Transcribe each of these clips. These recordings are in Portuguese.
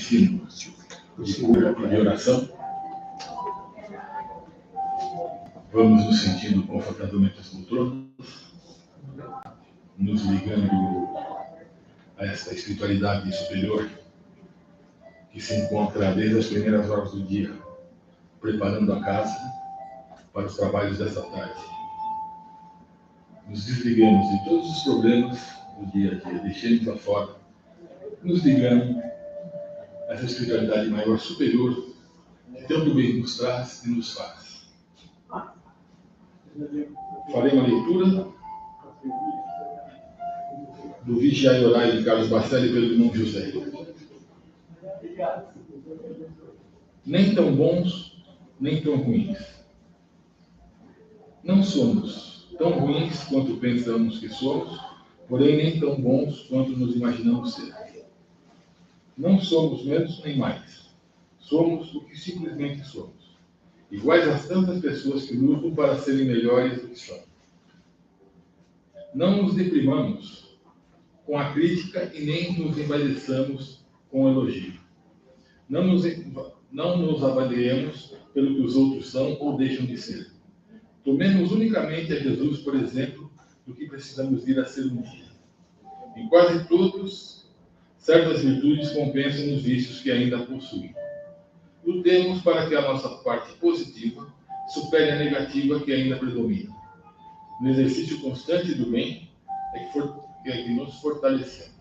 ensino de cura e de oração, vamos nos sentindo confortavelmente as poltronas, nos ligando a essa espiritualidade superior que se encontra desde as primeiras horas do dia, preparando a casa para os trabalhos dessa tarde. Nos desligamos de todos os problemas do dia a dia, deixemos lá fora, nos ligando a essa espiritualidade maior, superior, que tanto bem nos traz e nos faz. Farei uma leitura do Vigiai e Orai de Carlos Bacelli pelo irmão José. Nem tão bons, nem tão ruins. Não somos tão ruins quanto pensamos que somos, porém nem tão bons quanto nos imaginamos ser. Não somos menos nem mais. Somos o que simplesmente somos. Iguais às tantas pessoas que lutam para serem melhores do que são. Não nos deprimamos com a crítica e nem nos embeleçamos com o elogio. Não nos avaliemos pelo que os outros são ou deixam de ser. Tomemos unicamente a Jesus, por exemplo, do que precisamos vir a ser um dia. Em quase todos, certas virtudes compensam os vícios que ainda possuem. Lutemos para que a nossa parte positiva supere a negativa que ainda predomina. No exercício constante do bem é que nos fortalecemos.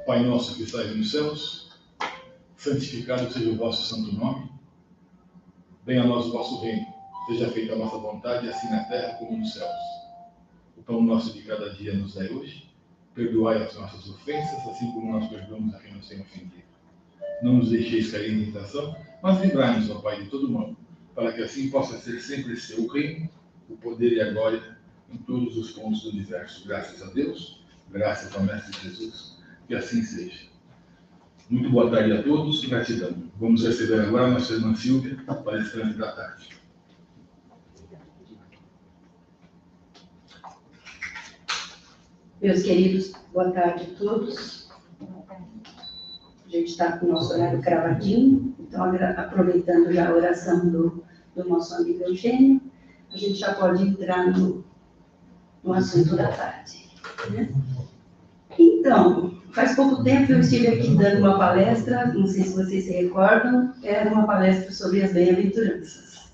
Pai nosso que estais nos céus, santificado seja o vosso santo nome. Venha a nós o vosso reino. Seja feita a nossa vontade, assim na terra como nos céus. O pão nosso de cada dia nos dai hoje. Perdoai as nossas ofensas, assim como nós perdoamos a quem nos tem ofendido. Não nos deixeis cair em tentação, mas livrai-nos, ó Pai, de todo mal, para que assim possa ser sempre seu o reino, o poder e a glória em todos os pontos do universo. Graças a Deus, graças ao Mestre Jesus, que assim seja. Muito boa tarde a todos e gratidão. Vamos receber agora a nossa irmã Silvia, palestrante da tarde. Meus queridos, boa tarde a todos. A gente está com o nosso horário cravadinho, então aproveitando já a oração do nosso amigo Eugênio, a gente já pode entrar no assunto da tarde. Né? Então, faz pouco tempo eu estive aqui dando uma palestra, não sei se vocês se recordam, era uma palestra sobre as bem-aventuranças.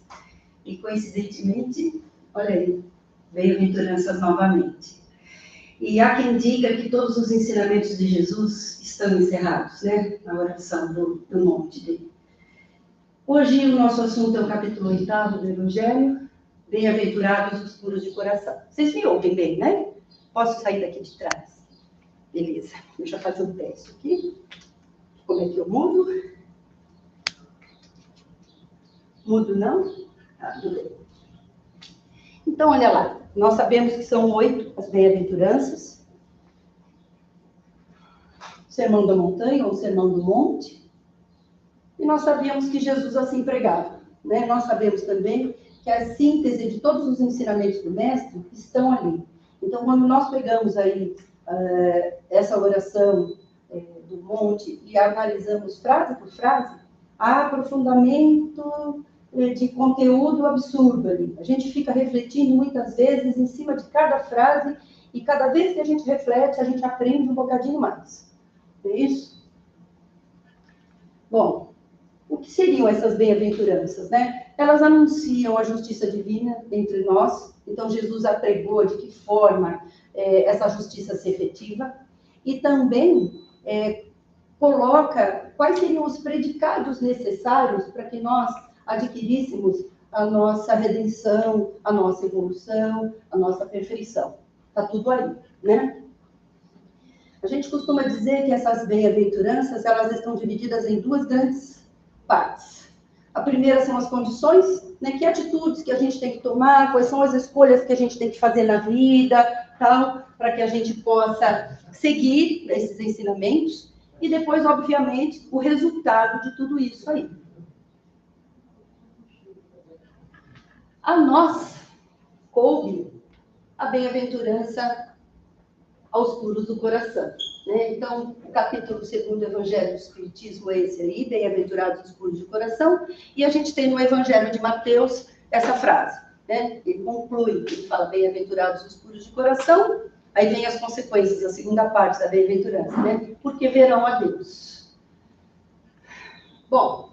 E coincidentemente, olha aí, bem-aventuranças novamente. E há quem diga que todos os ensinamentos de Jesus estão encerrados, né? Na oração do monte dele. Hoje o nosso assunto é o capítulo 8º do Evangelho, bem-aventurados os puros de coração. Vocês me ouvem bem, né? Posso sair daqui de trás? Beleza, deixa eu fazer um teste aqui. Como é que eu mudo? Mudo não? Ah, tudo bem. Então, olha lá. Nós sabemos que são 8 as bem-aventuranças. Sermão da montanha ou sermão do monte. E nós sabemos que Jesus assim pregava. Né? Nós sabemos também que a síntese de todos os ensinamentos do Mestre estão ali. Então, quando nós pegamos aí essa oração do monte e analisamos frase por frase, há aprofundamento de conteúdo absurdo ali. A gente fica refletindo muitas vezes em cima de cada frase e cada vez que a gente reflete, a gente aprende um bocadinho mais. É isso? Bom, o que seriam essas bem-aventuranças, né? Elas anunciam a justiça divina entre nós. Então, Jesus apregou de que forma essa justiça se efetiva. E também coloca quais seriam os predicados necessários para que nós adquiríssemos a nossa redenção, a nossa evolução, a nossa perfeição. Está tudo aí, né? A gente costuma dizer que essas bem-aventuranças, elas estão divididas em 2 grandes partes. A primeira são as condições, né? Que atitudes que a gente tem que tomar, quais são as escolhas que a gente tem que fazer na vida, tal, para que a gente possa seguir esses ensinamentos. E depois, obviamente, o resultado de tudo isso aí. A nós coube a bem-aventurança aos puros do coração. né? Então, o capítulo 2 do Evangelho do Espiritismo é esse aí, bem-aventurados os puros de coração, e a gente tem no Evangelho de Mateus essa frase, né? Ele conclui, ele fala, bem-aventurados os puros de coração, aí vem as consequências, a segunda parte da bem-aventurança, né? Porque verão a Deus. Bom,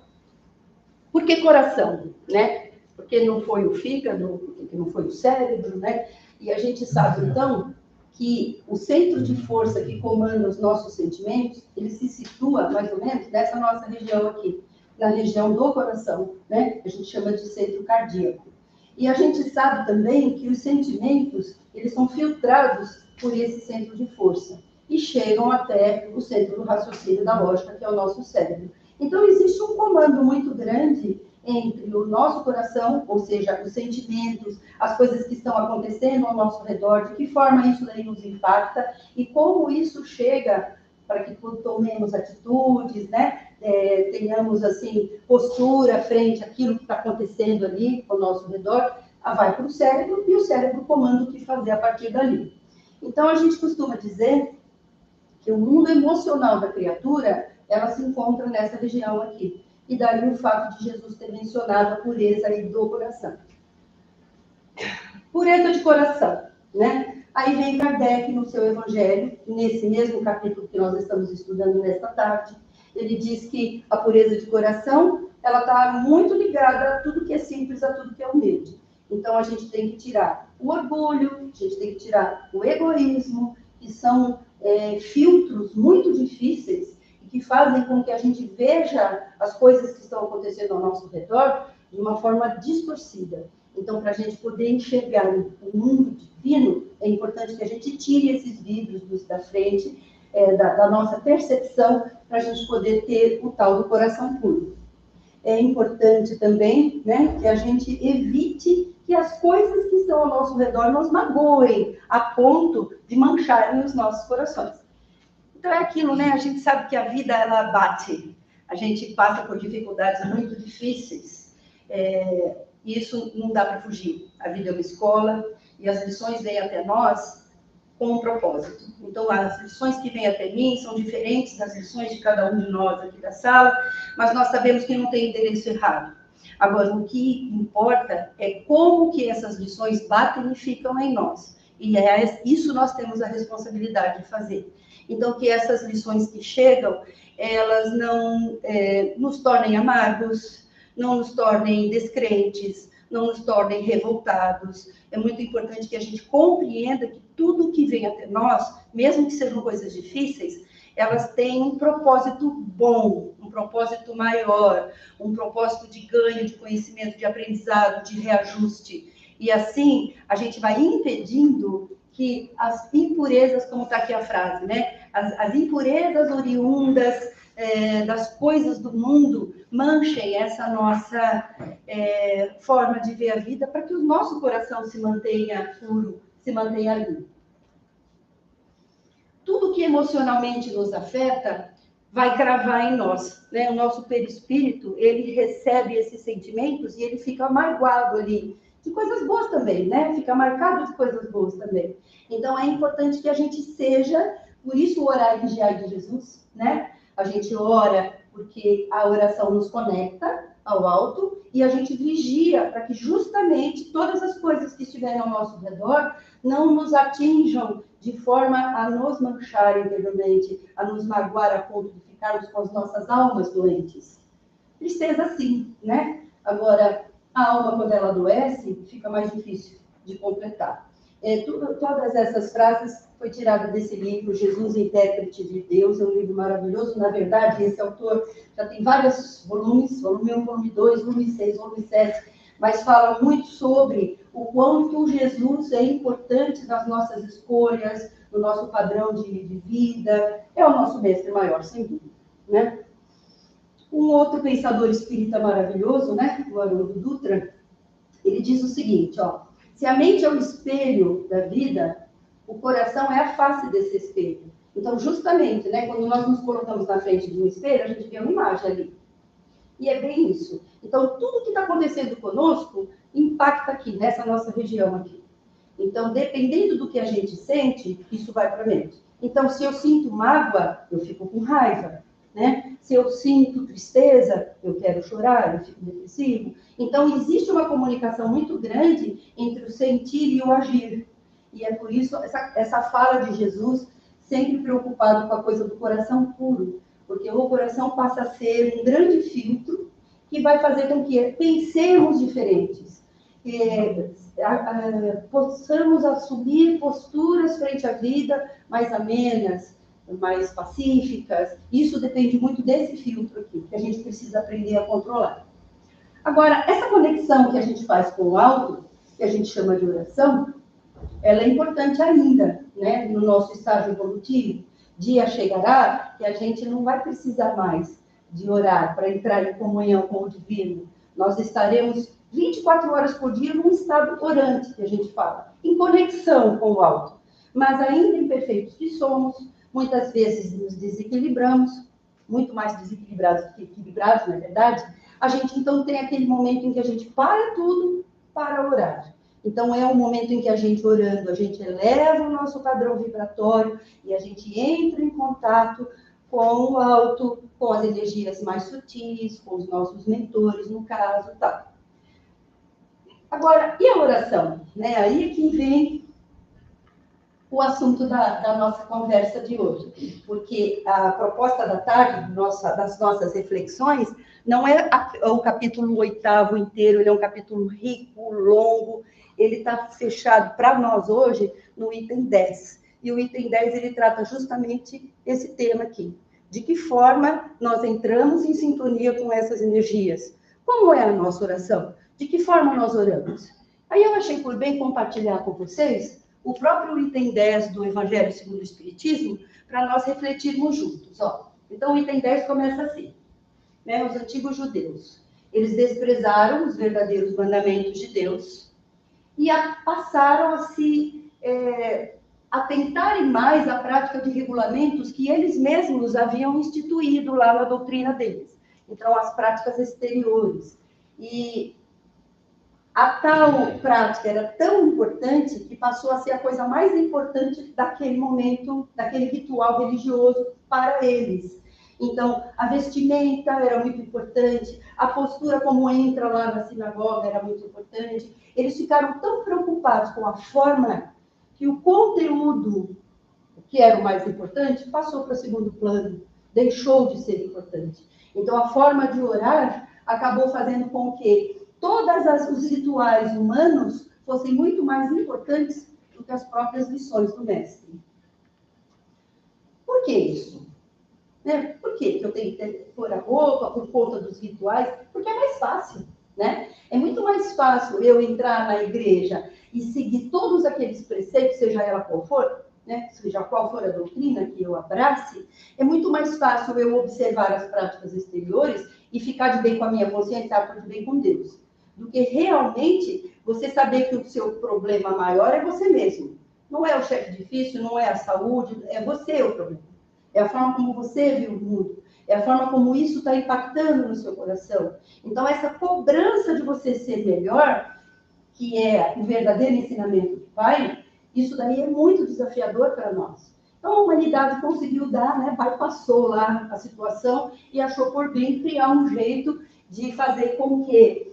por que coração, né? Porque não foi o fígado, porque não foi o cérebro, né? E a gente sabe, então, que o centro de força que comanda os nossos sentimentos, ele se situa, mais ou menos, nessa nossa região aqui, na região do coração, né? A gente chama de centro cardíaco. E a gente sabe também que os sentimentos, eles são filtrados por esse centro de força e chegam até o centro do raciocínio da lógica, que é o nosso cérebro. Então, existe um comando muito grande entre o nosso coração, ou seja, os sentimentos, as coisas que estão acontecendo ao nosso redor, de que forma isso daí nos impacta e como isso chega para que tomemos atitudes, né? Tenhamos, assim, postura frente àquilo que está acontecendo ali ao nosso redor, vai para o cérebro e o cérebro comanda o que fazer a partir dali. Então, a gente costuma dizer que o mundo emocional da criatura, ela se encontra nessa região aqui. E daí o fato de Jesus ter mencionado a pureza aí do coração. Pureza de coração, né? Aí vem Kardec no seu Evangelho, nesse mesmo capítulo que nós estamos estudando nesta tarde, ele diz que a pureza de coração, ela está muito ligada a tudo que é simples, a tudo que é humilde. Então, a gente tem que tirar o orgulho, a gente tem que tirar o egoísmo, que são filtros muito difíceis e que fazem com que a gente veja as coisas que estão acontecendo ao nosso redor de uma forma distorcida. Então, para a gente poder enxergar o mundo divino, é importante que a gente tire esses vidros da frente, da nossa percepção, para a gente poder ter o tal do coração puro. É importante também, né, que a gente evite que as coisas que estão ao nosso redor nos magoem, a ponto de mancharem os nossos corações. Então é aquilo, né? A gente sabe que a vida, ela bate. A gente passa por dificuldades muito difíceis. E isso não dá para fugir. A vida é uma escola e as lições vêm até nós com um propósito. Então, as lições que vêm até mim são diferentes das lições de cada um de nós aqui da sala, mas nós sabemos que não tem endereço errado. Agora, o que importa é como que essas lições batem e ficam em nós. E isso nós temos a responsabilidade de fazer. Então, que essas lições que chegam, elas não nos tornem amargos, não nos tornem descrentes, não nos tornem revoltados. É muito importante que a gente compreenda que tudo que vem até nós, mesmo que sejam coisas difíceis, elas têm um propósito bom, um propósito maior, um propósito de ganho, de conhecimento, de aprendizado, de reajuste. E assim, a gente vai impedindo que as impurezas, como está aqui a frase, né? As impurezas oriundas das coisas do mundo manchem essa nossa forma de ver a vida, para que o nosso coração se mantenha puro, se mantenha limpo. Tudo que emocionalmente nos afeta vai cravar em nós, né? O nosso perispírito, ele recebe esses sentimentos e ele fica magoado ali, de coisas boas também, né? Fica marcado de coisas boas também. Então, é importante que a gente seja, por isso o orar e vigiar de Jesus, né? A gente ora porque a oração nos conecta ao alto e a gente vigia para que justamente todas as coisas que estiverem ao nosso redor não nos atinjam de forma a nos manchar interiormente, a nos magoar a ponto de ficarmos com as nossas almas doentes. Tristeza sim, né? Agora, a alma, quando ela adoece, fica mais difícil de completar. Todas essas frases foi tirada desse livro, Jesus, Intérprete de Deus, é um livro maravilhoso. Na verdade, esse autor já tem vários volumes, volume 1, volume 2, volume 6, volume 7, mas fala muito sobre o quanto Jesus é importante nas nossas escolhas, no nosso padrão de vida. É o nosso mestre maior, sem dúvida, né? Um outro pensador espírita maravilhoso, né, o Haroldo Dutra, ele diz o seguinte, ó: se a mente é o espelho da vida, o coração é a face desse espelho. Então, justamente, né, quando nós nos colocamos na frente de um espelho, a gente vê uma imagem ali. E é bem isso. Então, tudo que está acontecendo conosco impacta aqui, nessa nossa região aqui. Então, dependendo do que a gente sente, isso vai para a mente. Então, se eu sinto mágoa, eu fico com raiva, né? Se eu sinto tristeza, eu quero chorar, eu fico depressivo. Então, existe uma comunicação muito grande entre o sentir e o agir. E é por isso essa fala de Jesus, sempre preocupado com a coisa do coração puro, porque o coração passa a ser um grande filtro que vai fazer com que pensemos diferentes, possamos assumir posturas frente à vida mais amenas, mais pacíficas. Isso depende muito desse filtro aqui, que a gente precisa aprender a controlar. Agora, essa conexão que a gente faz com o alto, que a gente chama de oração, ela é importante ainda, né, no nosso estágio evolutivo. Dia chegará que a gente não vai precisar mais de orar para entrar em comunhão com o divino. Nós estaremos 24 horas por dia num estado orante, que a gente fala, em conexão com o alto. Mas ainda imperfeitos que somos, muitas vezes nos desequilibramos, muito mais desequilibrados do que equilibrados, na verdade. A gente então tem aquele momento em que a gente para tudo para orar. Então, é um momento em que a gente orando, a gente eleva o nosso padrão vibratório e a gente entra em contato com o alto, com as energias mais sutis, com os nossos mentores, no caso, tá. Agora, e a oração? Né? Aí é que vem o assunto da nossa conversa de hoje, porque a proposta da tarde, das nossas reflexões, não é o capítulo 8º inteiro, ele é um capítulo rico, longo, ele está fechado para nós hoje no item 10. E o item 10, ele trata justamente esse tema aqui. De que forma nós entramos em sintonia com essas energias? Como é a nossa oração? De que forma nós oramos? Aí eu achei por bem compartilhar com vocês o próprio item 10 do Evangelho segundo o Espiritismo, para nós refletirmos juntos. Ó. Então, o item 10 começa assim. Né? Os antigos judeus, eles desprezaram os verdadeiros mandamentos de Deus e passaram a se atentarem mais à prática de regulamentos que eles mesmos haviam instituído lá na doutrina deles. Então, as práticas exteriores. E a tal prática era tão importante que passou a ser a coisa mais importante daquele momento, daquele ritual religioso para eles. Então, a vestimenta era muito importante, a postura como entra lá na sinagoga era muito importante. Eles ficaram tão preocupados com a forma que o conteúdo, que era o mais importante, passou para o segundo plano, deixou de ser importante. Então, a forma de orar acabou fazendo com que todos os rituais humanos fossem muito mais importantes do que as próprias lições do mestre. Por que isso? Né? Por que eu tenho que pôr a roupa por conta dos rituais? Porque é mais fácil, né? É muito mais fácil eu entrar na igreja e seguir todos aqueles preceitos, seja ela qual for, né? Seja qual for a doutrina que eu abrace, é muito mais fácil eu observar as práticas exteriores e ficar de bem com a minha consciência e estar de bem com Deus, do que realmente você saber que o seu problema maior é você mesmo. Não é o chefe difícil, não é a saúde, é você o problema. É a forma como você vê o mundo, é a forma como isso está impactando no seu coração. Então, essa cobrança de você ser melhor, que é o verdadeiro ensinamento do Pai, isso daí é muito desafiador para nós. Então, a humanidade conseguiu dar, né, bypassou lá a situação e achou por bem criar um jeito de fazer com que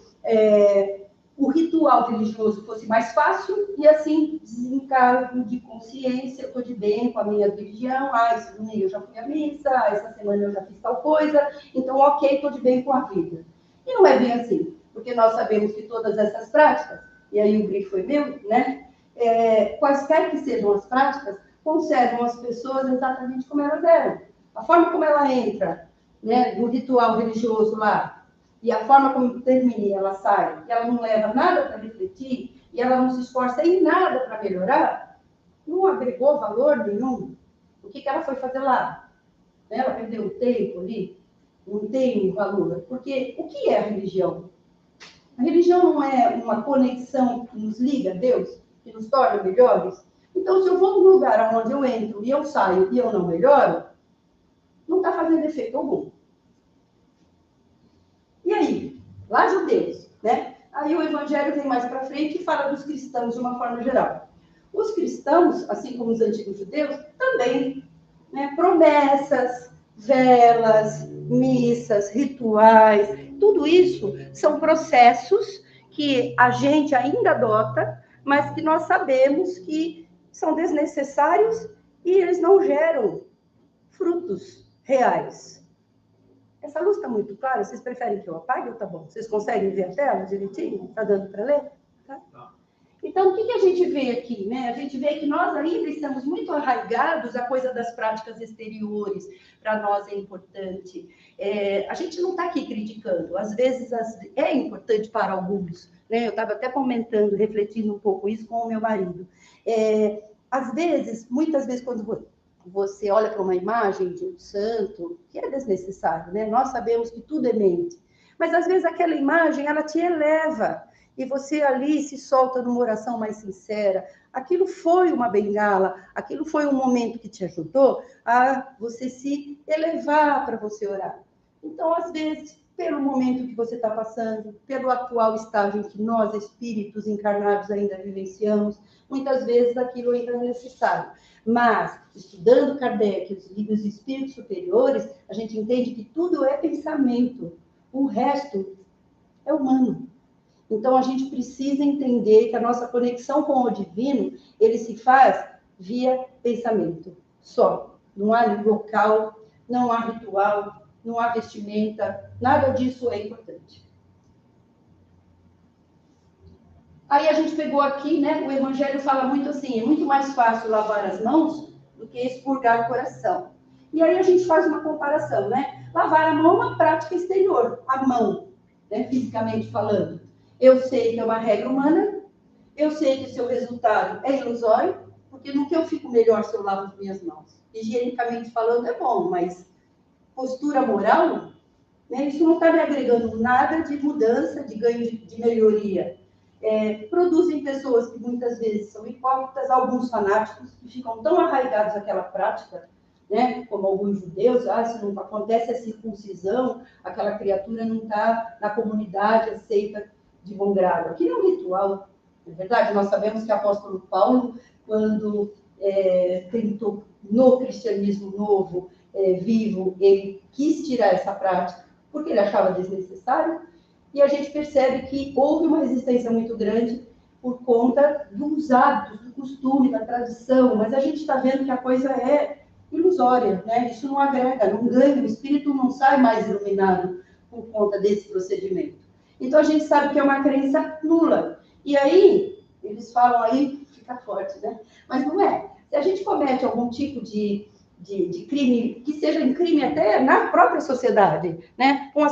o ritual religioso fosse mais fácil e, assim, desencargo de consciência, eu estou de bem com a minha religião, esse domingo eu já fui à missa, essa semana eu já fiz tal coisa, então, ok, estou de bem com a vida. E não é bem assim, porque nós sabemos que todas essas práticas, e aí o grifo foi meu, né, quaisquer que sejam as práticas, conservam as pessoas exatamente como elas eram. A forma como ela entra, né, no ritual religioso lá, e a forma como termina e ela sai, e ela não leva nada para refletir, e ela não se esforça em nada para melhorar, não agregou valor nenhum. O que ela foi fazer lá? Ela perdeu o tempo ali? Não tem valor. Porque o que é a religião? A religião não é uma conexão que nos liga a Deus, que nos torna melhores? Então, se eu vou num lugar onde eu entro e eu saio e eu não melhoro, não está fazendo efeito algum. E aí? Lá judeus, né? Aí o evangelho vem mais para frente e fala dos cristãos de uma forma geral. Os cristãos, assim como os antigos judeus, também, né? Promessas, velas, missas, rituais, tudo isso são processos que a gente ainda adota, mas que nós sabemos que são desnecessários e eles não geram frutos reais. Essa luz está muito clara? Vocês preferem que eu apague ou tá bom? Vocês conseguem ver a tela direitinho? Está dando para ler? Tá? Então, o que a gente vê aqui? Né? A gente vê que nós ainda estamos muito arraigados à coisa das práticas exteriores. Para nós é importante. A gente não está aqui criticando. Às vezes é importante para alguns. Né? Eu estava até comentando, refletindo um pouco isso com o meu marido. Às vezes, muitas vezes, quando você olha para uma imagem de um santo, que é desnecessário, né? Nós sabemos que tudo é mente. Mas, às vezes, aquela imagem, ela te eleva. E você ali se solta numa oração mais sincera. Aquilo foi uma bengala, aquilo foi um momento que te ajudou a você se elevar para você orar. Então, às vezes, pelo momento que você está passando, pelo atual estágio em que nós, espíritos encarnados, ainda vivenciamos, muitas vezes aquilo ainda é necessário. Mas, estudando Kardec, os livros de espíritos superiores, a gente entende que tudo é pensamento. O resto é humano. Então, a gente precisa entender que a nossa conexão com o divino, ele se faz via pensamento, só. Não há local, não há ritual, não há vestimenta, nada disso é importante. Aí a gente pegou aqui, né, o Evangelho fala muito assim, é muito mais fácil lavar as mãos do que expurgar o coração. E aí a gente faz uma comparação, né? Lavar a mão é uma prática exterior, a mão, né, fisicamente falando. Eu sei que é uma regra humana, eu sei que o seu resultado é ilusório, porque no que eu fico melhor se eu lavo as minhas mãos? Higienicamente falando é bom, mas postura moral, né, isso não está me agregando nada de mudança, de ganho de melhoria. Produzem pessoas que muitas vezes são hipócritas, alguns fanáticos que ficam tão arraigados àquela prática, né, como alguns judeus, se não acontece a circuncisão, aquela criatura não está na comunidade aceita de bom grado. Aquilo é um ritual, não é verdade? Nós sabemos que o apóstolo Paulo, quando tentou no cristianismo novo, vivo, ele quis tirar essa prática, porque ele achava desnecessário, e a gente percebe que houve uma resistência muito grande por conta dos hábitos, do costume, da tradição, mas a gente está vendo que a coisa é ilusória, né? Isso não agrega, não ganha, o espírito não sai mais iluminado por conta desse procedimento. Então a gente sabe que é uma crença nula. E aí, eles falam aí, fica forte, né? Mas não é. Se a gente comete algum tipo de crime, que seja um crime até na própria sociedade, né? Um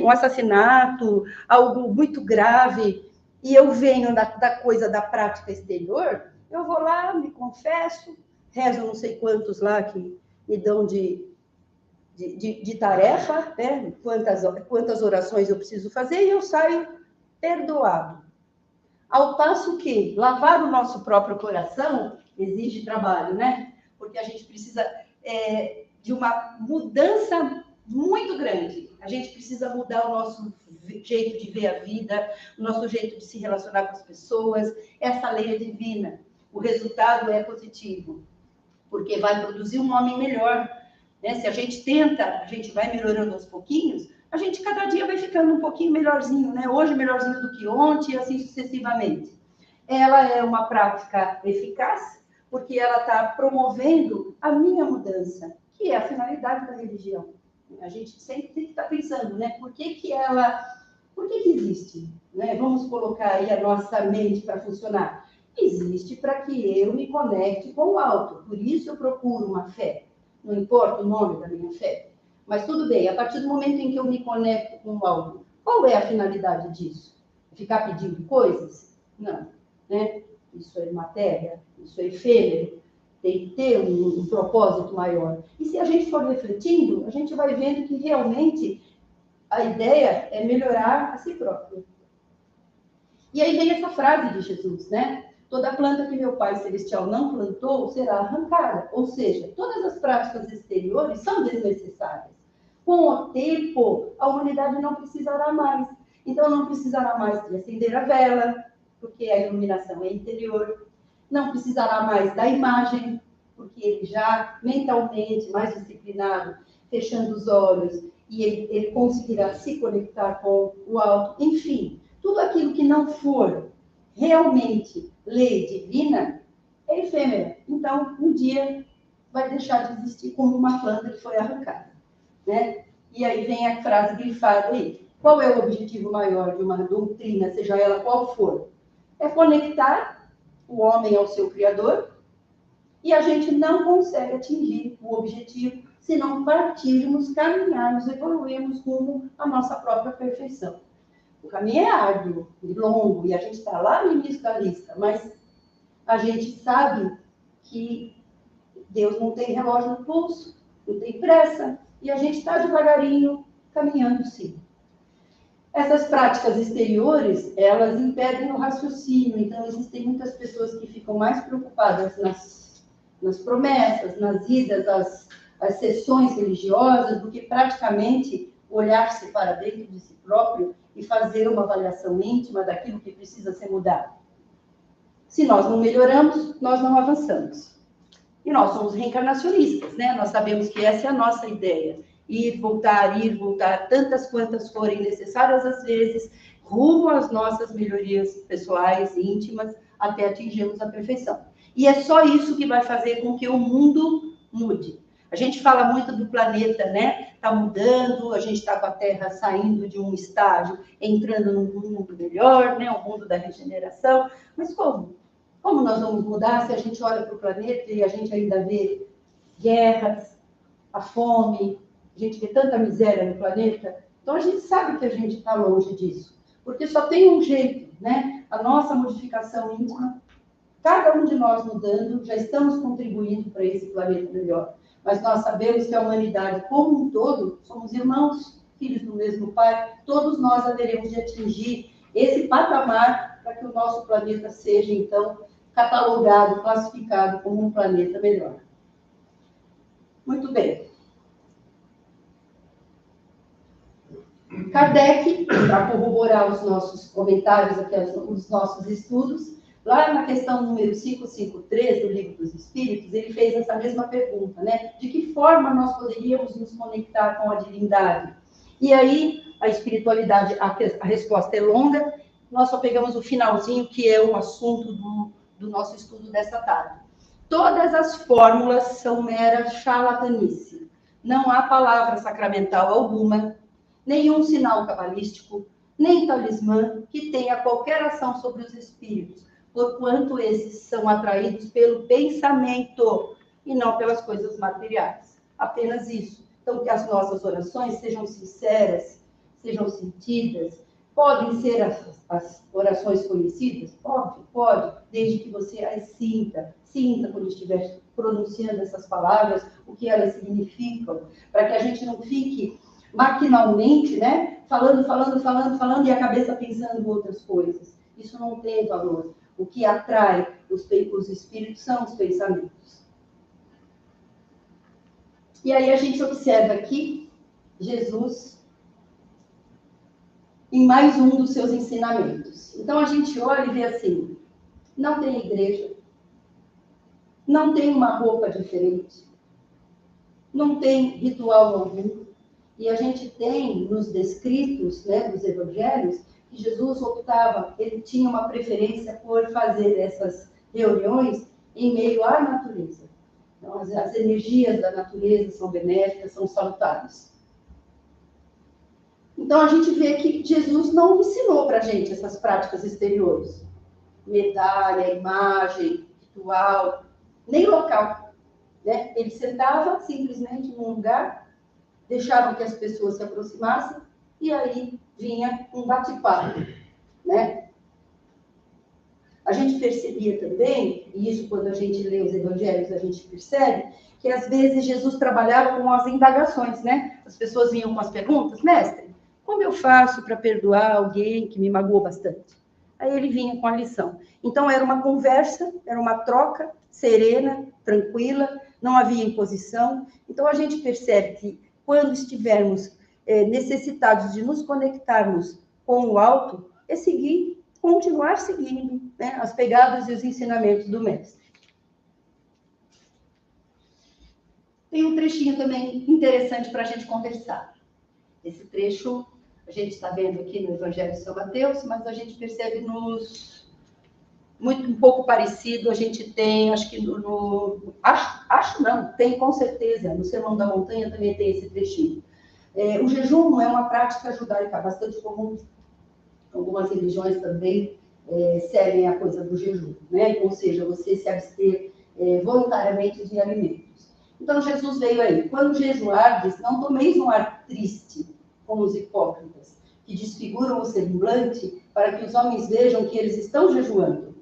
assassinato, algo muito grave, e eu venho da coisa da prática exterior, eu vou lá, me confesso, rezo não sei quantos lá que me dão de tarefa, né? Quantas orações eu preciso fazer, e eu saio perdoado. Ao passo que lavar o nosso próprio coração exige trabalho, né? Porque a gente precisa de uma mudança muito grande. A gente precisa mudar o nosso jeito de ver a vida, o nosso jeito de se relacionar com as pessoas. Essa lei é divina. O resultado é positivo, porque vai produzir um homem melhor. Né? Se a gente tenta, a gente vai melhorando aos pouquinhos, a gente cada dia vai ficando um pouquinho melhorzinho, né? Hoje melhorzinho do que ontem e assim sucessivamente. Ela é uma prática eficaz, porque ela está promovendo a minha mudança, que é a finalidade da religião. A gente sempre tem que estar pensando, né? Por que existe? Né? Vamos colocar aí a nossa mente para funcionar. Existe para que eu me conecte com o alto. Por isso eu procuro uma fé. Não importa o nome da minha fé. Mas tudo bem, a partir do momento em que eu me conecto com algo, qual é a finalidade disso? Ficar pedindo coisas? Não. Né? Isso é matéria, isso é efêmero, tem que ter um propósito maior. E se a gente for refletindo, a gente vai vendo que realmente a ideia é melhorar a si próprio. E aí vem essa frase de Jesus, né? Toda planta que meu Pai Celestial não plantou será arrancada. Ou seja, todas as práticas exteriores são desnecessárias. Com o tempo, a humanidade não precisará mais. Então, não precisará mais de acender a vela, porque a iluminação é interior. não precisará mais da imagem, porque ele já mentalmente, mais disciplinado, fechando os olhos, e ele conseguirá se conectar com o alto. Enfim, tudo aquilo que não for realmente lei divina é efêmera. Então, um dia vai deixar de existir como uma planta que foi arrancada, né? E aí vem a frase grifada aí. Qual é o objetivo maior de uma doutrina, seja ela qual for? É conectar o homem ao seu Criador, e a gente não consegue atingir o objetivo se não partirmos, caminharmos, evoluirmos rumo à nossa própria perfeição. O caminho é árduo e longo, e a gente está lá no início da lista, mas a gente sabe que Deus não tem relógio no pulso, não tem pressa, e a gente está devagarinho caminhando sim. Essas práticas exteriores, elas impedem o raciocínio, então existem muitas pessoas que ficam mais preocupadas nas promessas, nas idas às sessões religiosas, do que praticamente olhar-se para dentro de si próprio e fazer uma avaliação íntima daquilo que precisa ser mudado. Se nós não melhoramos, nós não avançamos. E nós somos reencarnacionistas, né? Nós sabemos que essa é a nossa ideia. Ir, voltar, tantas quantas forem necessárias às vezes, rumo às nossas melhorias pessoais, íntimas, até atingirmos a perfeição. E é só isso que vai fazer com que o mundo mude. A gente fala muito do planeta, né? Está mudando, a gente está com a Terra saindo de um estágio, entrando num mundo melhor, né? O mundo da regeneração. Mas como? Como nós vamos mudar se a gente olha para o planeta e a gente ainda vê guerras, a fome, a gente vê tanta miséria no planeta? Então a gente sabe que a gente está longe disso, porque só tem um jeito, né? A nossa modificação íntima, cada um de nós mudando, já estamos contribuindo para esse planeta melhor. Mas nós sabemos que a humanidade como um todo, somos irmãos, filhos do mesmo Pai, todos nós haveremos de atingir esse patamar para que o nosso planeta seja, então, catalogado, classificado como um planeta melhor. Muito bem. Kardec, para corroborar os nossos comentários aqui, os nossos estudos, lá na questão número 553 do Livro dos Espíritos, ele fez essa mesma pergunta, né? De que forma nós poderíamos nos conectar com a divindade? E aí, a espiritualidade, a resposta é longa, nós só pegamos o finalzinho, que é o assunto do nosso estudo dessa tarde. Todas as fórmulas são mera charlatanice. Não há palavra sacramental alguma, nenhum sinal cabalístico, nem talismã que tenha qualquer ação sobre os espíritos, porquanto esses são atraídos pelo pensamento e não pelas coisas materiais. Apenas isso. Então, que as nossas orações sejam sinceras, sejam sentidas. Podem ser as orações conhecidas? Pode, desde que você as sinta quando estiver pronunciando essas palavras, o que elas significam, para que a gente não fique maquinalmente, né, falando e a cabeça pensando em outras coisas. Isso não tem valor. O que atrai os espíritos são os pensamentos. E aí a gente observa aqui Jesus em mais um dos seus ensinamentos. Então a gente olha e vê assim, não tem igreja, não tem uma roupa diferente, não tem ritual algum. E a gente tem nos descritos, né, dos evangelhos, que Jesus optava, ele tinha uma preferência por fazer essas reuniões em meio à natureza. Então, as energias da natureza são benéficas, são salutares. Então, a gente vê que Jesus não ensinou para a gente essas práticas exteriores. Medalha, imagem, ritual, nem local. Né? Ele sentava simplesmente num lugar, deixava que as pessoas se aproximassem, e aí vinha um bate-papo. Né? A gente percebia também, e isso quando a gente lê os evangelhos, a gente percebe, que às vezes Jesus trabalhava com as indagações, né? As pessoas vinham com as perguntas, mestre, como eu faço para perdoar alguém que me magoou bastante? Aí ele vinha com a lição. Então era uma conversa, era uma troca serena, tranquila, não havia imposição. Então a gente percebe que quando estivermos necessitados de nos conectarmos com o alto, é continuar seguindo né, as pegadas e os ensinamentos do mestre. Tem um trechinho também interessante para a gente conversar. Esse trecho a gente está vendo aqui no Evangelho de São Mateus, mas a gente percebe muito um pouco parecido, a gente tem, acho que acho não, tem com certeza, no Sermão da Montanha também tem esse trechinho. O jejum é uma prática judaica bastante comum. Algumas religiões também seguem a coisa do jejum, né? Ou seja, você se abster voluntariamente de alimentos. Então, Jesus veio aí. Quando jejuardes, não tomeis um ar triste, como os hipócritas, que desfiguram o semblante para que os homens vejam que eles estão jejuando.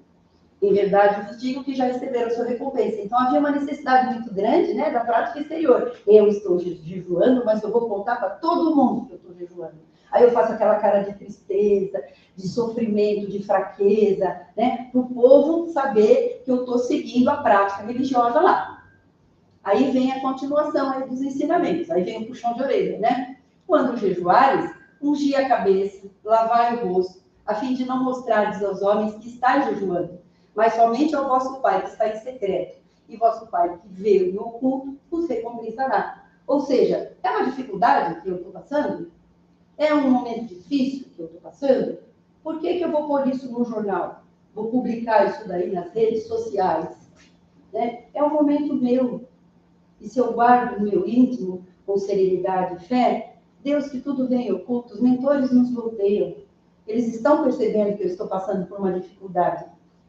Em verdade, vos digo que já receberam sua recompensa. Então, havia uma necessidade muito grande, né, da prática exterior. Eu estou jejuando, mas eu vou contar para todo mundo que eu estou jejuando. Aí eu faço aquela cara de tristeza, de sofrimento, de fraqueza, né, para o povo saber que eu estou seguindo a prática religiosa lá. Aí vem a continuação aí dos ensinamentos, aí vem o puxão de orelha, né? Quando jejuares, ungi a cabeça, lavai o rosto, a fim de não mostrardes aos homens que estáis jejuando, mas somente ao vosso Pai que está em secreto, e vosso Pai que vê no oculto os recompensará. Ou seja, é uma dificuldade que eu estou passando? É um momento difícil que eu estou passando? Por que eu vou pôr isso no jornal? Vou publicar isso daí nas redes sociais? Né? É um momento meu. E se eu guardo no meu íntimo, com serenidade e fé, Deus que tudo vê em oculto, os mentores nos bloqueiam. Eles estão percebendo que eu estou passando por uma dificuldade.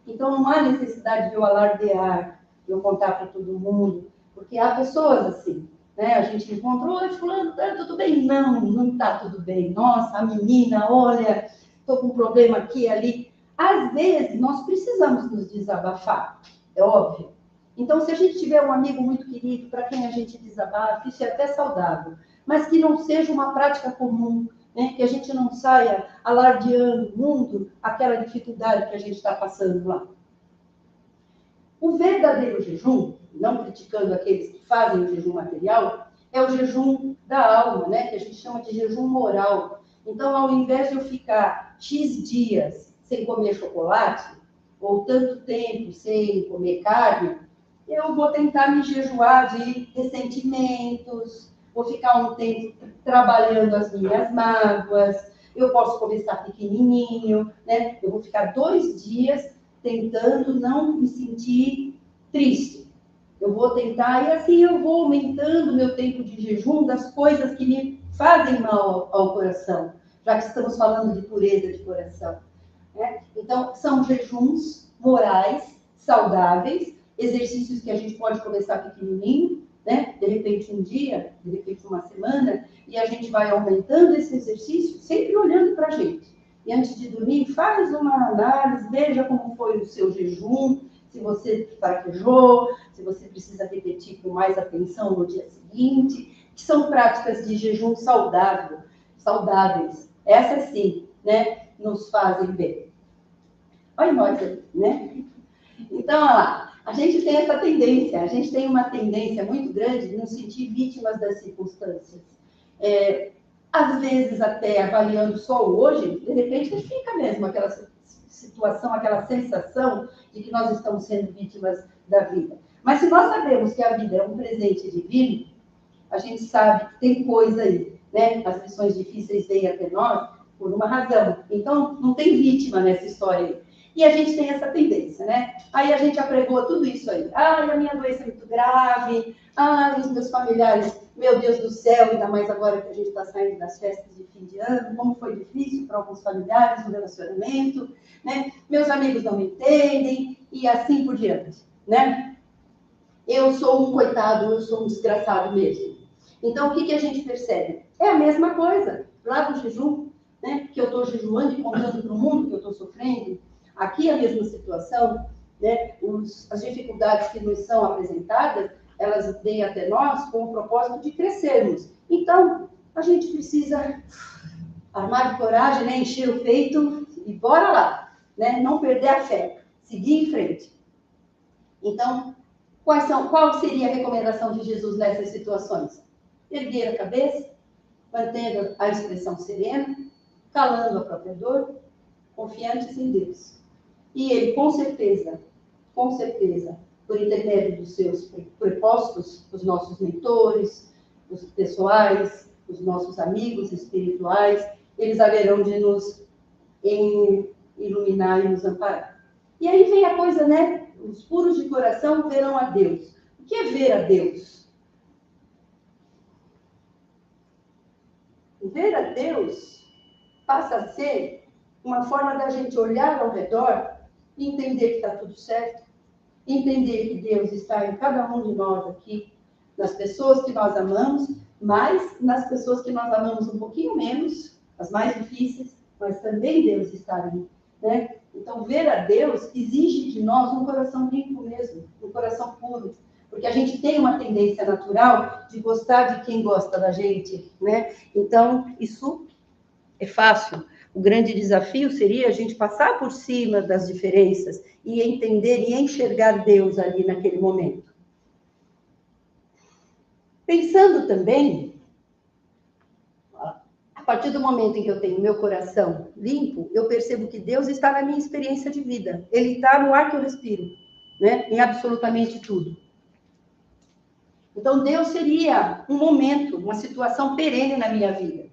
Então não há necessidade de eu alardear, de eu contar para todo mundo, porque há pessoas assim, né? A gente encontrou, fulano, tá tudo bem? Não, não está tudo bem. Nossa, a menina, olha, estou com um problema aqui e ali. Às vezes, nós precisamos nos desabafar, é óbvio. Então, se a gente tiver um amigo muito querido, para quem a gente desabafa, isso é até saudável, mas que não seja uma prática comum, né? Que a gente não saia alardeando o mundo aquela dificuldade que a gente está passando lá. O verdadeiro jejum, não criticando aqueles que fazem o jejum material, é o jejum da alma, né? Que a gente chama de jejum moral. Então, ao invés de eu ficar X dias sem comer chocolate, ou tanto tempo sem comer carne, eu vou tentar me jejuar de ressentimentos, vou ficar um tempo trabalhando as minhas mágoas, eu posso começar pequenininho, né? Eu vou ficar 2 dias tentando não me sentir triste. Eu vou tentar, e assim eu vou aumentando o meu tempo de jejum das coisas que me fazem mal ao coração, já que estamos falando de pureza de coração. Né? Então, são jejuns morais, saudáveis, exercícios que a gente pode começar pequenininho, né? De repente um dia, de repente uma semana, e a gente vai aumentando esse exercício, sempre olhando para a gente. E antes de dormir, faz uma análise, veja como foi o seu jejum, se você fraquejou, se você precisa repetir com mais atenção no dia seguinte, que são práticas de jejum saudáveis. Essas sim, né? Nos fazem bem. Olha nós aí, né? Então, olha lá, a gente tem essa tendência, a gente tem uma tendência muito grande de nos sentir vítimas das circunstâncias. Às vezes, até avaliando só o hoje, de repente fica mesmo aquela situação, aquela sensação de que nós estamos sendo vítimas da vida. Mas se nós sabemos que a vida é um presente divino, a gente sabe que tem coisa aí, né? As lições difíceis vêm até nós por uma razão. Então, não tem vítima nessa história aí. E a gente tem essa tendência, né? Aí a gente apregou tudo isso aí. A minha doença é muito grave. Os meus familiares, meu Deus do céu, ainda mais agora que a gente está saindo das festas de fim de ano, como foi difícil para alguns familiares o relacionamento, né? Meus amigos não me entendem, e assim por diante, né? Eu sou um coitado, eu sou um desgraçado mesmo. Então, o que a gente percebe? É a mesma coisa, lá do jejum, né? Que eu estou jejuando e contando para o mundo que eu estou sofrendo. Aqui a mesma situação, né? As dificuldades que nos são apresentadas, elas vêm até nós com o propósito de crescermos. Então, a gente precisa armar de coragem, né? Encher o peito e bora lá, né? Não perder a fé, seguir em frente. Então, qual seria a recomendação de Jesus nessas situações? Erguer a cabeça, mantendo a expressão serena, calando a própria dor, confiantes em Deus. E ele, com certeza, por intermédio dos seus prepostos, os nossos mentores, os pessoais, os nossos amigos espirituais, eles haverão de nos iluminar e nos amparar. E aí vem a coisa, né? Os puros de coração verão a Deus. O que é ver a Deus? Ver a Deus passa a ser uma forma da gente olhar ao redor e entender que está tudo certo, entender que Deus está em cada um de nós aqui, nas pessoas que nós amamos, mas nas pessoas que nós amamos um pouquinho menos, as mais difíceis, mas também Deus está ali, né? Então, ver a Deus exige de nós um coração limpo mesmo, um coração puro, porque a gente tem uma tendência natural de gostar de quem gosta da gente, né? Então, isso é fácil. O grande desafio seria a gente passar por cima das diferenças e entender e enxergar Deus ali naquele momento. Pensando também, a partir do momento em que eu tenho meu coração limpo, eu percebo que Deus está na minha experiência de vida. Ele está no ar que eu respiro, né? Em absolutamente tudo. Então, Deus seria um momento, uma situação perene na minha vida.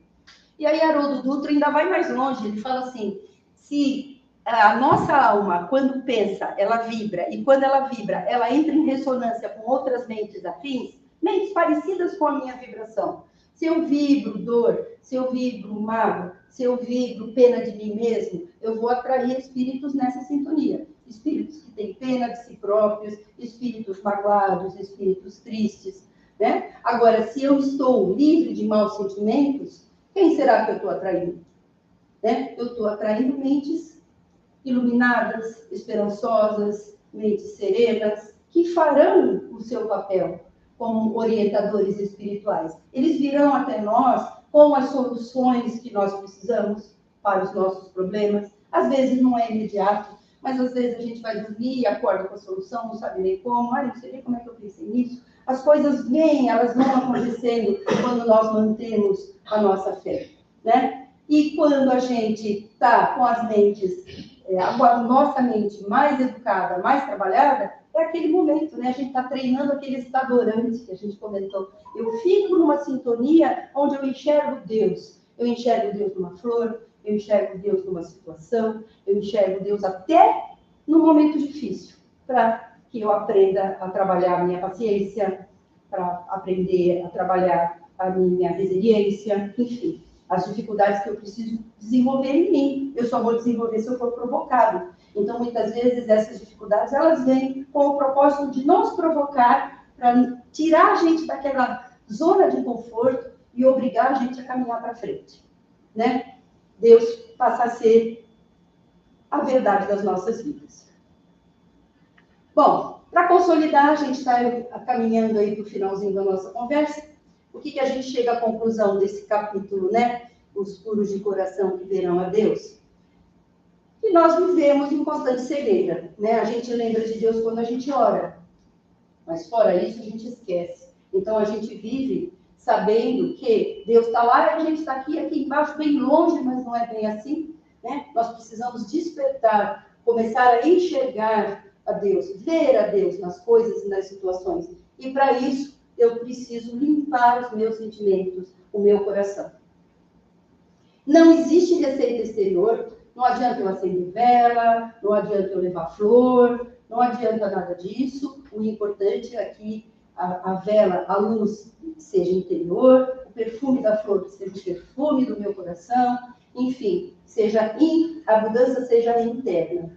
E aí, Haroldo Dutra ainda vai mais longe. Ele fala assim, se a nossa alma, quando pensa, ela vibra, e quando ela vibra, ela entra em ressonância com outras mentes afins, mentes parecidas com a minha vibração. Se eu vibro dor, se eu vibro mágoa, se eu vibro pena de mim mesmo, eu vou atrair espíritos nessa sintonia. Espíritos que têm pena de si próprios, espíritos magoados, espíritos tristes, né? Agora, se eu estou livre de maus sentimentos, quem será que eu estou atraindo? Né? Eu estou atraindo mentes iluminadas, esperançosas, mentes serenas, que farão o seu papel como orientadores espirituais. Eles virão até nós com as soluções que nós precisamos para os nossos problemas. Às vezes não é imediato, mas às vezes a gente vai dormir e acorda com a solução, não sabe nem como. Ah, não sei nem como é que eu pensei nisso. As coisas vêm, elas vão acontecendo quando nós mantemos a nossa fé, né? E quando a gente está com as mentes, a nossa mente mais educada, mais trabalhada, é aquele momento, né? A gente está treinando aquele estado orante que a gente comentou. Eu fico numa sintonia onde eu enxergo Deus. Eu enxergo Deus numa flor, eu enxergo Deus numa situação, eu enxergo Deus até no momento difícil, para que eu aprenda a trabalhar a minha paciência, para aprender a trabalhar a minha resiliência, enfim, as dificuldades que eu preciso desenvolver em mim. Eu só vou desenvolver se eu for provocado. Então, muitas vezes, essas dificuldades, elas vêm com o propósito de nos provocar, para tirar a gente daquela zona de conforto e obrigar a gente a caminhar para frente, né? Deus passa a ser a verdade das nossas vidas. Bom, para consolidar, a gente está caminhando aí para o finalzinho da nossa conversa. O que a gente chega à conclusão desse capítulo, né? Os puros de coração que verão a Deus. E nós vivemos em constante cegueira, né? A gente lembra de Deus quando a gente ora, mas fora isso a gente esquece. Então a gente vive sabendo que Deus está lá e a gente está aqui embaixo, bem longe, mas não é bem assim, né? Nós precisamos despertar, começar a enxergar a Deus, ver a Deus nas coisas e nas situações. E para isso eu preciso limpar os meus sentimentos, o meu coração. Não existe receita exterior. Não adianta eu acender vela, não adianta eu levar flor, não adianta nada disso. O importante é que a vela, a luz seja interior, o perfume da flor seja o perfume do meu coração, enfim, a mudança seja interna.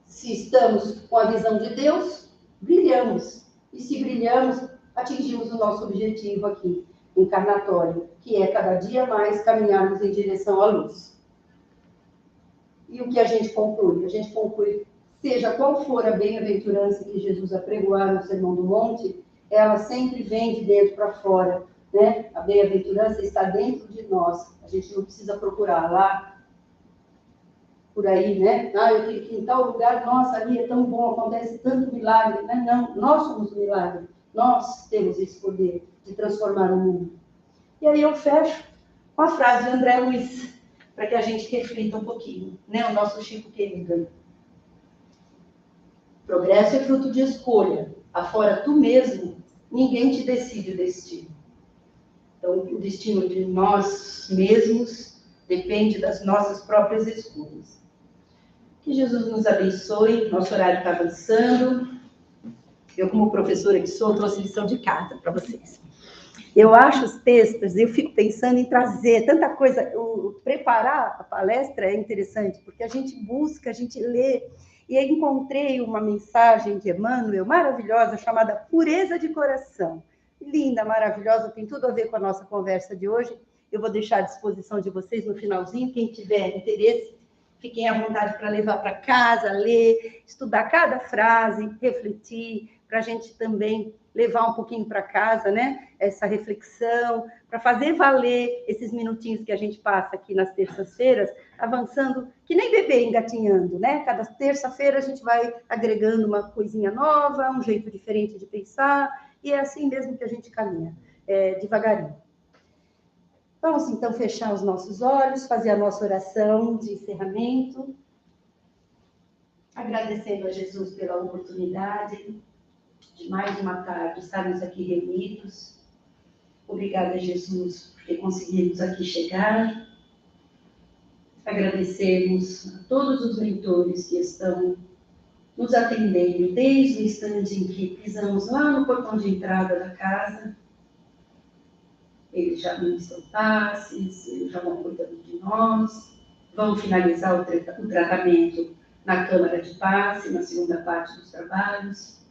Se estamos com a visão de Deus, brilhamos. E se brilhamos, atingimos o nosso objetivo aqui, encarnatório, que é cada dia mais caminharmos em direção à luz. E o que a gente conclui? A gente conclui, seja qual for a bem-aventurança que Jesus apregoar no Sermão do Monte, ela sempre vem de dentro para fora, né? A bem-aventurança está dentro de nós. A gente não precisa procurar lá, por aí, né? Ah, eu tenho que ir em tal lugar, nossa, ali é tão bom, acontece tanto milagre, né? Não, nós somos o milagre. Nós temos esse poder de transformar o mundo. E aí eu fecho com a frase de André Luiz, para que a gente reflita um pouquinho, né? O nosso Chico querido. Progresso é fruto de escolha. Afora tu mesmo, ninguém te decide o destino. Então, o destino de nós mesmos depende das nossas próprias escolhas. Que Jesus nos abençoe. Nosso horário está avançando. Eu, como professora que sou, trouxe lição de casa para vocês. Eu acho os textos, eu fico pensando em trazer tanta coisa. Preparar a palestra é interessante, porque a gente busca, a gente lê. E eu encontrei uma mensagem de Emmanuel maravilhosa, chamada Pureza de Coração. Linda, maravilhosa, tem tudo a ver com a nossa conversa de hoje. Eu vou deixar à disposição de vocês no finalzinho. Quem tiver interesse, fiquem à vontade para levar para casa, ler, estudar cada frase, refletir, para a gente também levar um pouquinho para casa, né? Essa reflexão, para fazer valer esses minutinhos que a gente passa aqui nas terças-feiras, avançando, que nem bebê engatinhando, né? Cada terça-feira a gente vai agregando uma coisinha nova, um jeito diferente de pensar, e é assim mesmo que a gente caminha, devagarinho. Vamos, então, fechar os nossos olhos, fazer a nossa oração de encerramento, agradecendo a Jesus pela oportunidade de mais uma tarde estarmos aqui reunidos. Obrigada, Jesus, por ter conseguido aqui chegar. Agradecemos a todos os mentores que estão nos atendendo desde o instante em que pisamos lá no portão de entrada da casa. Eles já ministram passes, eles já vão cuidando de nós, vão finalizar o tratamento na Câmara de Passe, na segunda parte dos trabalhos.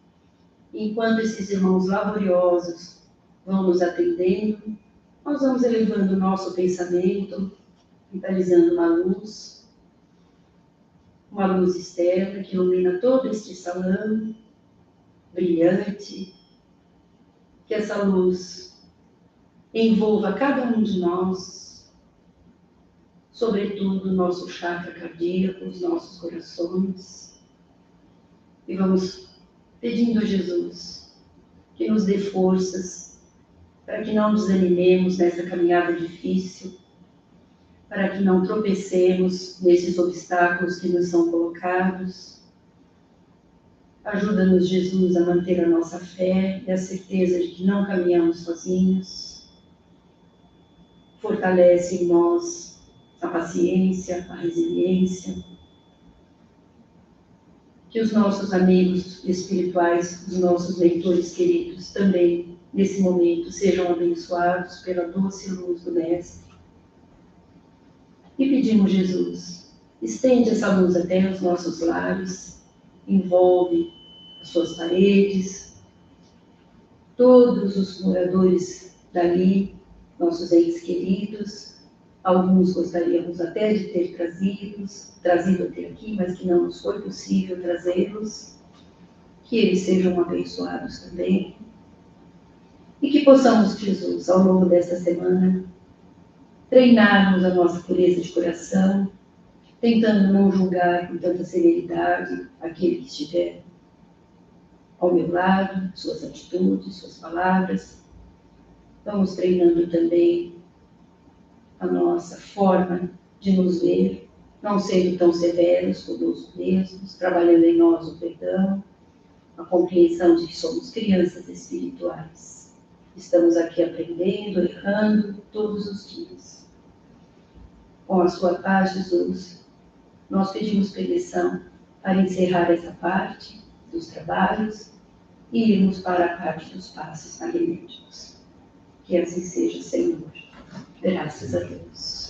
Enquanto esses irmãos laboriosos vão nos atendendo, nós vamos elevando o nosso pensamento, mentalizando uma luz externa que ilumina todo este salão, brilhante, que essa luz envolva cada um de nós, sobretudo o nosso chakra cardíaco, os nossos corações, e vamos pedindo a Jesus que nos dê forças para que não desanimemos nessa caminhada difícil, para que não tropecemos nesses obstáculos que nos são colocados. Ajuda-nos, Jesus, a manter a nossa fé e a certeza de que não caminhamos sozinhos. Fortalece em nós a paciência, a resiliência. Que os nossos amigos espirituais, os nossos leitores queridos, também, nesse momento, sejam abençoados pela doce luz do Mestre. E pedimos, Jesus, estende essa luz até os nossos lares, envolve as suas paredes, todos os moradores dali, nossos entes queridos. Alguns gostaríamos até de ter trazido até aqui, mas que não nos foi possível trazê-los. Que eles sejam abençoados também. E que possamos, Jesus, ao longo desta semana, treinarmos a nossa pureza de coração, tentando não julgar com tanta severidade aquele que estiver ao meu lado, suas atitudes, suas palavras. Vamos treinando também a nossa forma de nos ver, não sendo tão severos conosco mesmos, trabalhando em nós o perdão, a compreensão de que somos crianças espirituais. Estamos aqui aprendendo, errando todos os dias. Com a sua paz, Jesus, nós pedimos permissão para encerrar essa parte dos trabalhos e irmos para a parte dos passos magnéticos. Que assim seja, Senhor. Graças a Deus.